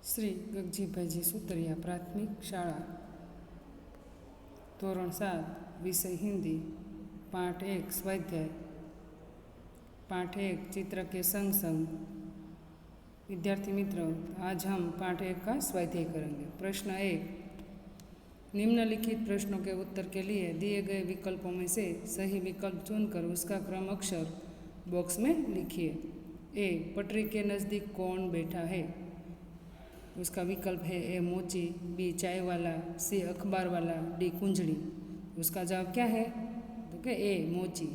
श्री गगजीभाईजी सुतरिया प्राथमिक शाळा धोरण 7 विषय हिंदी पाठ 1 स्वाध्याय पाठ 1 चित्र के संग संग। विद्यार्थी मित्रों, आज हम पाठ 1 का स्वाध्याय करेंगे। प्रश्न 1, निम्नलिखित प्रश्नों के उत्तर के लिए दिए गए विकल्पों में से सही विकल्प चुनकर उसका क्रम अक्षर बॉक्स में लिखिए। ए, पटरी के नज़दीक कौन बैठा है? उसका विकल्प है ए मोची, बी चाय वाला, सी अखबार वाला, डी कुंजड़ी। उसका जवाब क्या है? तो क्या ए मोची।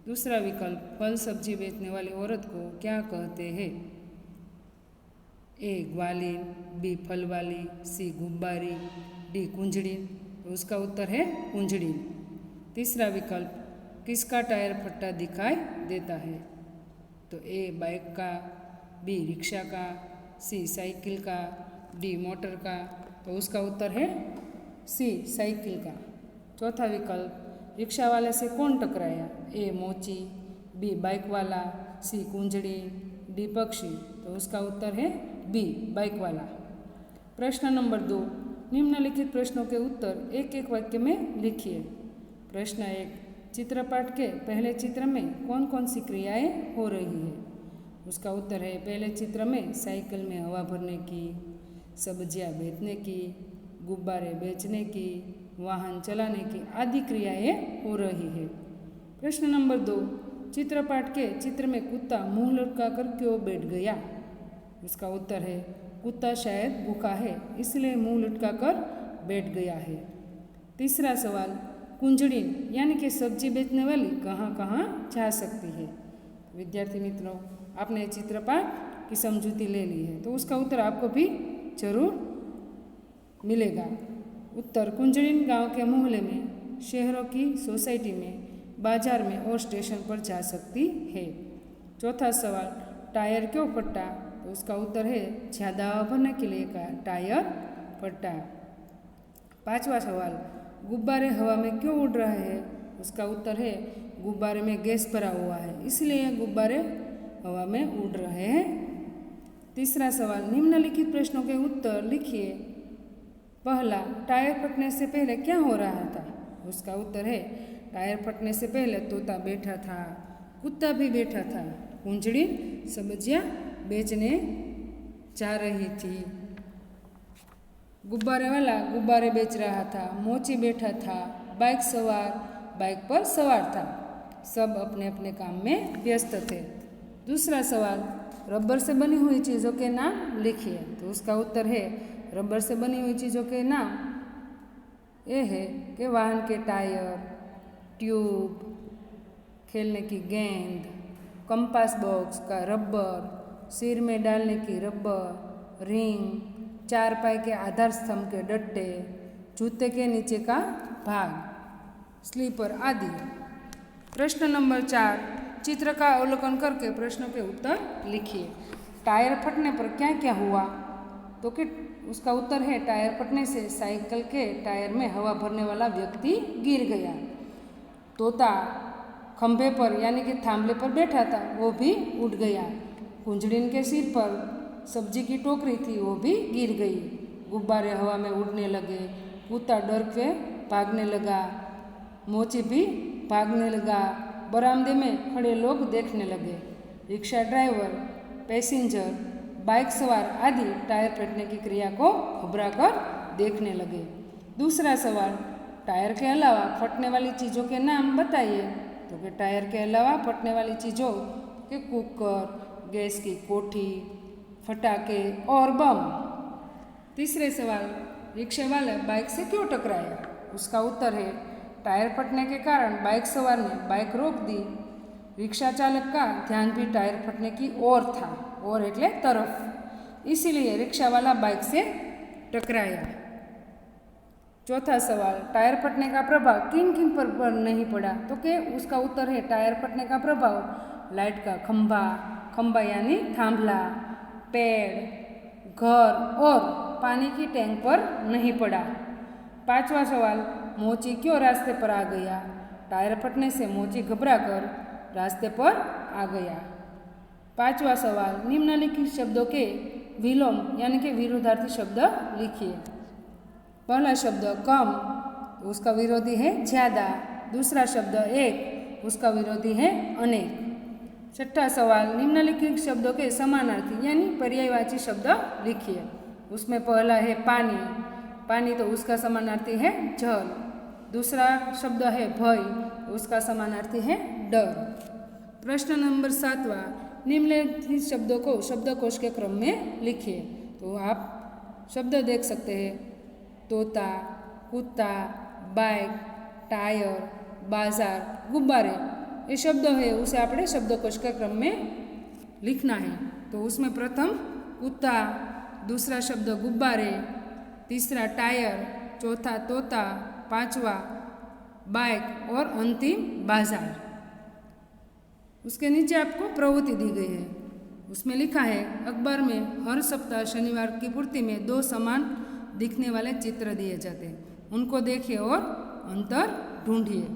दूसरा विकल्प, फल सब्जी बेचने वाली औरत को क्या कहते हैं? ए ग्वालिन, बी फल वाली, सी गुब्बारी, डी कुंजड़ी। तो उसका उत्तर है कुंजड़ी। तीसरा विकल्प, किसका टायर फट्टा दिखाई देता है? तो ए बाइक का, बी रिक्शा का, सी साइकिल का, डी मोटर का। तो उसका उत्तर है सी साइकिल का। चौथा विकल्प, रिक्शा वाले से कौन टकराया? ए मोची, बी बाइक वाला, सी कुंजड़ी, डी पक्षी। तो उसका उत्तर है बी बाइक वाला। प्रश्न नंबर 2, निम्नलिखित प्रश्नों के उत्तर एक एक वाक्य में लिखिए। प्रश्न 1, चित्रपाठ के पहले चित्र में कौन कौन सी क्रियाएं हो रही है? उसका उत्तर है पहले चित्र में साइकिल में हवा भरने की, सब्जियां बेचने की, गुब्बारे बेचने की, वाहन चलाने की आदि क्रियाएं हो रही है। प्रश्न नंबर 2, चित्रपाठ के चित्र में कुत्ता मुंह लटकाकर क्यों बैठ गया? उसका उत्तर है कुत्ता शायद भूखा है इसलिए मुंह लटकाकर बैठ गया है। तीसरा सवाल, कुंजड़ी यानी कि सब्जी बेचने वाली कहाँ कहाँ जा सकती है? विद्यार्थी मित्रों, आपने चित्रपाठ की समझूती ले ली है तो उसका उत्तर आपको भी जरूर मिलेगा। उत्तर, कुंजड़ी गांव के मोहल्ले में, शहरों की सोसाइटी में, बाजार में और स्टेशन पर जा सकती है। चौथा सवाल, टायर क्यों फटा? तो उसका उत्तर है ज़्यादा हवा भरने के लिए का टायर फटा। पांचवा सवाल, गुब्बारे हवा में क्यों उड़ रहे हैं? उसका उत्तर है गुब्बारे में गैस भरा हुआ है इसलिए गुब्बारे हवा में उड़ रहे हैं। तीसरा सवाल, निम्नलिखित प्रश्नों के उत्तर लिखिए। पहला, टायर फटने से पहले क्या हो रहा था? उसका उत्तर है टायर फटने से पहले तोता बैठा था, कुत्ता भी बैठा था, कुंजड़ी सब्जियां बेचने जा रही थी, गुब्बारे वाला गुब्बारे बेच रहा था, मोची बैठा था, बाइक सवार बाइक पर सवार था। सब अपने अपने काम में व्यस्त थे। दूसरा सवाल, रबर से बनी हुई चीज़ों के नाम लिखिए। तो उसका उत्तर है रबर से बनी हुई चीज़ों के नाम ये है कि वाहन के टायर, ट्यूब, खेलने की गेंद, कंपास बॉक्स का रबर, सिर में डालने की रबर, रिंग, चारपाई के आधार स्तंभ के डट्टे, जूते के नीचे का भाग, स्लीपर आदि। प्रश्न नंबर 4, चित्र का अवलोकन करके प्रश्नों के उत्तर लिखिए। टायर फटने पर क्या क्या हुआ? तो कि उसका उत्तर है टायर फटने से साइकिल के टायर में हवा भरने वाला व्यक्ति गिर गया। तोता खंभे पर यानी कि थांबले पर बैठा था वो भी उड़ गया। कुंजड़ीन के सिर पर सब्जी की टोकरी थी वो भी गिर गई। गुब्बारे हवा में उड़ने लगे, कुत्ता डर के भागने लगा, मोची भी भागने लगा, बरामदे में खड़े लोग देखने लगे, रिक्शा ड्राइवर, पैसेंजर, बाइक सवार आदि टायर फटने की क्रिया को घबराकर देखने लगे। दूसरा सवाल, टायर के अलावा फटने वाली चीज़ों के नाम बताइए। तो कि टायर के अलावा फटने वाली चीज़ों के कुकर, गैस की कोठी, फटाके और बम। तीसरे सवाल, रिक्शा वाले बाइक से क्यों टकराया? उसका उत्तर है टायर फटने के कारण बाइक सवार ने बाइक रोक दी। रिक्शा चालक का ध्यान भी टायर फटने की ओर था, और એટલે तरफ, इसीलिए रिक्शा वाला बाइक से टकराया। चौथा सवाल, टायर फटने का प्रभाव किन किन पर नहीं पड़ा? तो कि उसका उत्तर है टायर फटने का प्रभाव लाइट का खंभा यानी थांभला, पेड़, घर और पानी की टैंक पर नहीं पड़ा। पांचवा सवाल, मोची क्यों रास्ते पर आ गया? टायर फटने से मोची घबराकर रास्ते पर आ गया। पांचवा सवाल, निम्नलिखित शब्दों के विलोम यानी कि विरोधार्थी शब्द लिखिए। पहला शब्द कम, उसका विरोधी है ज़्यादा। दूसरा शब्द एक, उसका विरोधी है अनेक। छठा सवाल, निम्नलिखित शब्दों के समानार्थी यानी पर्यायवाची शब्द लिखिए। उसमें पहला है पानी, पानी तो उसका समानार्थी है जल। दूसरा शब्द है भय, उसका समानार्थी है डर। प्रश्न नंबर 7वां, निम्नलिखित शब्दों को शब्दकोश के क्रम में लिखिए। तो आप शब्द देख सकते हैं, तोता, कुत्ता, बाइक, टायर, बाजार, गुब्बारे। ये शब्द है उसे आपने शब्दकोश के क्रम में लिखना है। तो उसमें प्रथम कुत्ता, दूसरा शब्द गुब्बारे, तीसरा टायर, चौथा तोता, पांचवा बाइक और अंतिम बाजार। उसके नीचे आपको प्रवृत्ति दी गई है। उसमें लिखा है, अखबार में हर सप्ताह शनिवार की पूर्ति में 2 समान दिखने वाले चित्र दिए जाते हैं, उनको देखिए और अंतर ढूंढिए।